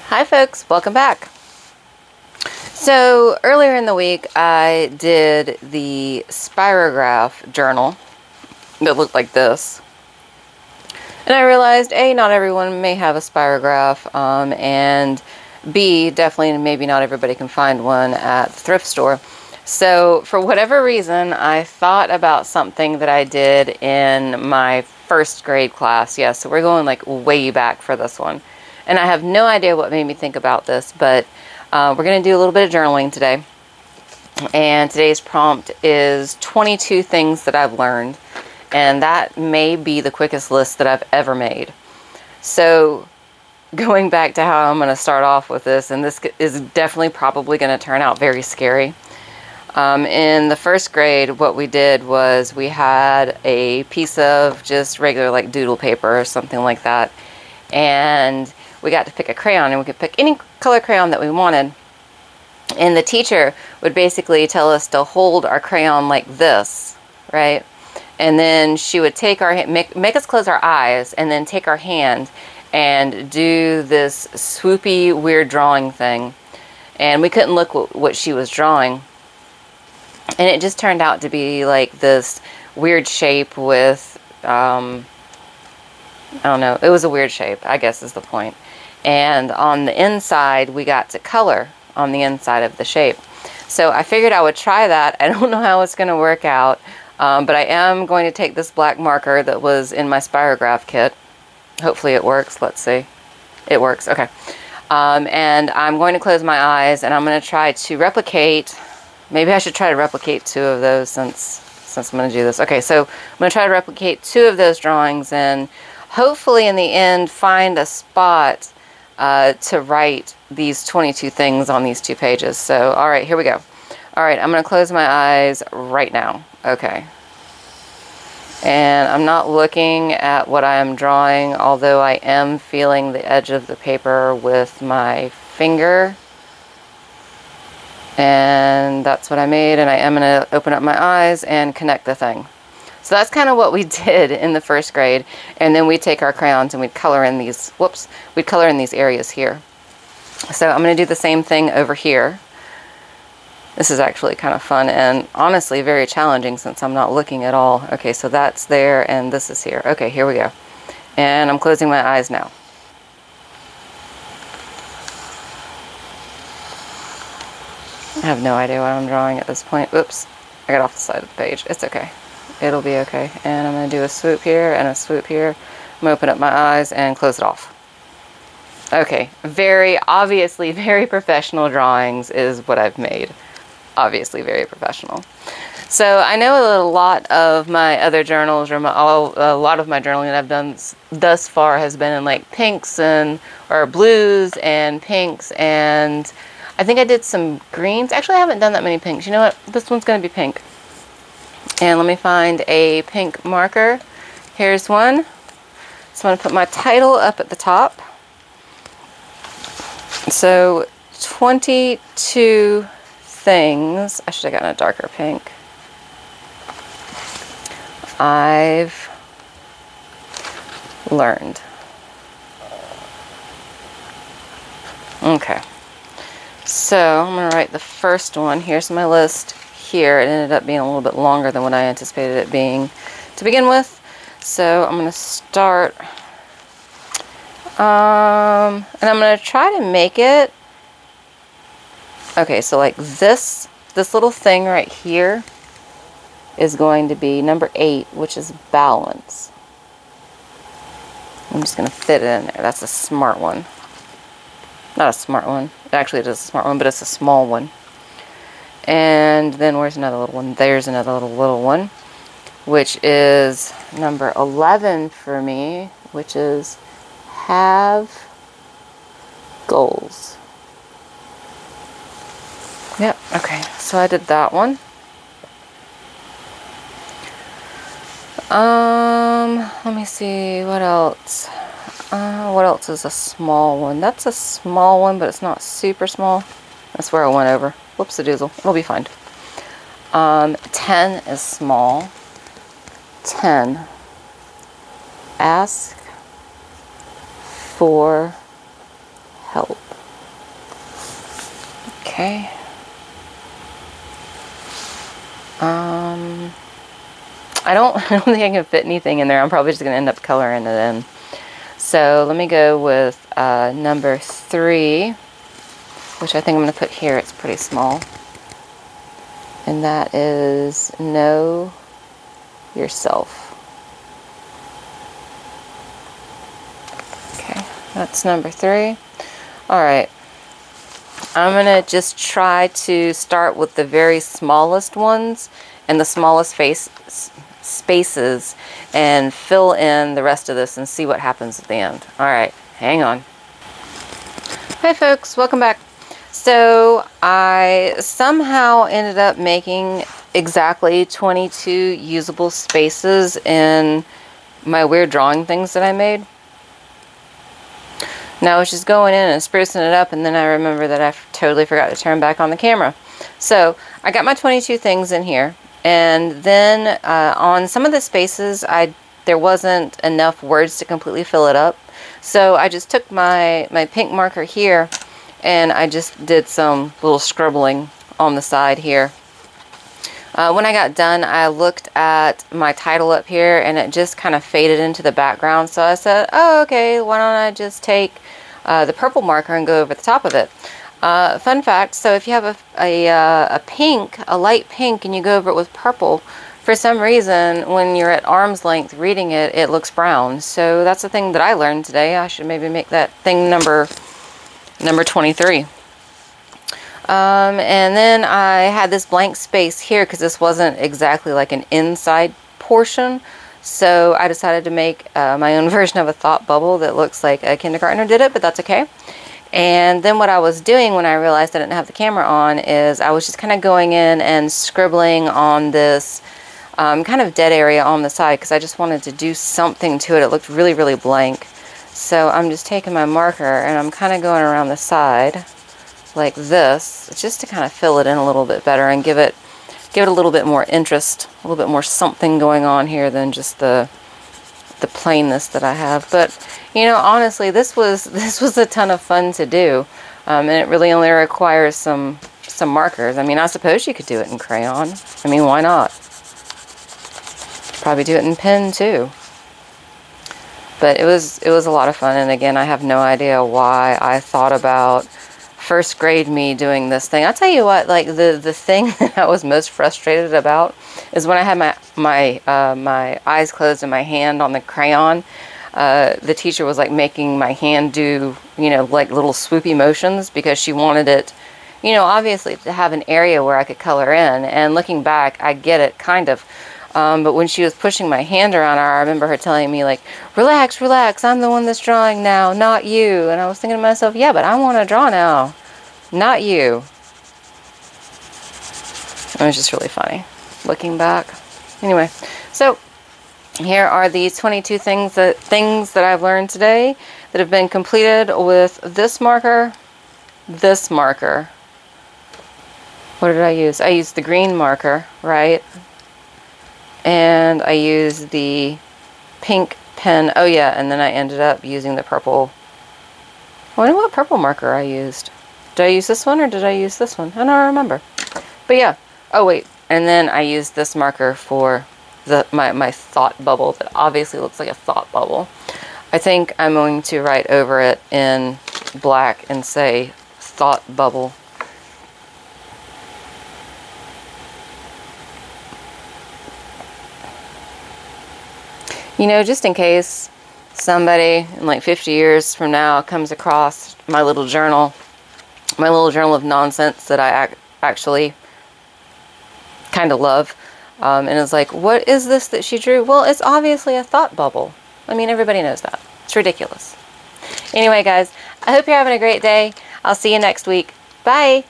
Hi folks, welcome back. So earlier in the week I did the Spirograph journal that looked like this. And I realized A, not everyone may have a Spirograph, and B, definitely maybe not everybody can find one at the thrift store. So for whatever reason, I thought about something that I did in my first grade class. Yeah, so we're going like way back for this one. And I have no idea what made me think about this, but we're going to do a little bit of journaling today. And today's prompt is 22 things that I've learned. And that may be the quickest list that I've ever made. So going back to how I'm going to start off with this, and this is definitely probably going to turn out very scary. In the first grade, what we did was we had a piece of just regular like doodle paper or something like that. And we got to pick a crayon, and we could pick any color crayon that we wanted. And the teacher would basically tell us to hold our crayon like this, right? And then she would take our make us close our eyes, and then take our hand and do this swoopy weird drawing thing. And we couldn't look what she was drawing. And it just turned out to be like this weird shape with, I don't know, it was a weird shape, I guess is the point. And on the inside, we got to color on the inside of the shape. So I figured I would try that. I don't know how it's going to work out, but I am going to take this black marker that was in my Spirograph kit. Hopefully it works. Let's see. It works. Okay. And I'm going to close my eyes, and I'm going to try to replicate. Maybe I should try to replicate 2 of those since I'm going to do this. Okay, so I'm going to try to replicate 2 of those drawings, and hopefully in the end find a spot to write these 22 things on these 2 pages. So, all right, here we go. All right, I'm going to close my eyes right now. Okay. And I'm not looking at what I am drawing, although I am feeling the edge of the paper with my finger. And that's what I made, and I am going to open up my eyes and connect the thing. So that's kind of what we did in the first grade. And then we'd take our crayons and we'd color in these, we'd color in these areas here. So I'm going to do the same thing over here. This is actually kind of fun and honestly very challenging since I'm not looking at all. Okay, so that's there and this is here. Okay, here we go. And I'm closing my eyes now. I have no idea what I'm drawing at this point. Oops, I got off the side of the page. It's okay. It'll be okay. And I'm going to do a swoop here and a swoop here. I'm going to open up my eyes and close it off. Okay, very obviously very professional drawings is what I've made. Obviously very professional. So I know a lot of my other journals, or a lot of my journaling that I've done thus far has been in like pinks or blues and pinks, and I think I did some greens. Actually, I haven't done that many pinks. You know what? This one's going to be pink. And let me find a pink marker. Here's one. So I'm going to put my title up at the top. So 22 things. I should have gotten a darker pink. I've learned. Okay. So I'm going to write the first one. Here's my list here. It ended up being a little bit longer than what I anticipated it being to begin with. So I'm going to start, and I'm going to try to make it, okay, so like this little thing right here is going to be number 8, which is balance. I'm just going to fit it in there. That's a smart one. Not a smart one. Actually, it is a smart one, but it's a small one. And then where's another little one? There's another little one, which is number 11 for me, which is have goals. Yep, okay, so I did that one. Let me see, what else? What else is a small one? That's a small one, but it's not super small. That's where I went over. Whoops-a-doozle. It'll be fine. 10 is small. 10. Ask for help. Okay. I don't think I can fit anything in there. I'm probably just going to end up coloring it in. So let me go with number 3, which I think I'm going to put here. It's pretty small. And that is Know Yourself. Okay, that's number 3. Alright, I'm going to just try to start with the very smallest ones and the smallest spaces and fill in the rest of this and see what happens at the end. Alright, hang on. Hi folks, welcome back. So I somehow ended up making exactly 22 usable spaces in my weird drawing things that I made. Now I was just going in and sprucing it up, and then I remember that I totally forgot to turn back on the camera. So I got my 22 things in here, and then on some of the spaces there wasn't enough words to completely fill it up. So I just took my pink marker here and I just did some little scribbling on the side here. When I got done, I looked at my title up here and it just kind of faded into the background. So I said, oh, okay, why don't I just take the purple marker and go over the top of it. Fun fact, so if you have a light pink, and you go over it with purple, for some reason, when you're at arm's length reading it, it looks brown. So that's the thing that I learned today. I should maybe make that thing number 23. And then I had this blank space here because this wasn't exactly like an inside portion. So I decided to make my own version of a thought bubble that looks like a kindergartner did it, but that's okay. And then what I was doing when I realized I didn't have the camera on is I was just kind of going in and scribbling on this kind of dead area on the side because I just wanted to do something to it. It looked really, really blank. So I'm just taking my marker and I'm kind of going around the side like this, just to kind of fill it in a little bit better and give it a little bit more interest, a little bit more something going on here than just the plainness that I have. But you know, honestly, this was a ton of fun to do, and it really only requires some markers. I mean, I suppose you could do it in crayon. I mean, why not? Probably do it in pen too. But it was a lot of fun, and again, I have no idea why I thought about first grade me doing this thing. I'll tell you what, like the thing that I was most frustrated about is when I had my eyes closed and my hand on the crayon. The teacher was like making my hand do, you know, like little swoopy motions because she wanted it, you know, obviously to have an area where I could color in. And looking back, I get it kind of. But when she was pushing my hand around, I remember her telling me, like, relax, relax, I'm the one that's drawing now, not you. And I was thinking to myself, yeah, but I want to draw now, not you. It was just really funny, looking back. Anyway, so here are the 22 things that I've learned today that have been completed with this marker, this marker. What did I use? I used the green marker, right? And I used the pink pen. Oh yeah, and then I ended up using the purple. I wonder what purple marker I used. Did I use this one or did I use this one? I don't remember. But yeah. Oh wait, and then I used this marker for my thought bubble that obviously looks like a thought bubble. I think I'm going to write over it in black and say thought bubble. You know, just in case somebody in like 50 years from now comes across my little journal of nonsense that I actually kind of love, and is like, what is this that she drew? Well, it's obviously a thought bubble. I mean, everybody knows that. It's ridiculous. Anyway, guys, I hope you're having a great day. I'll see you next week. Bye!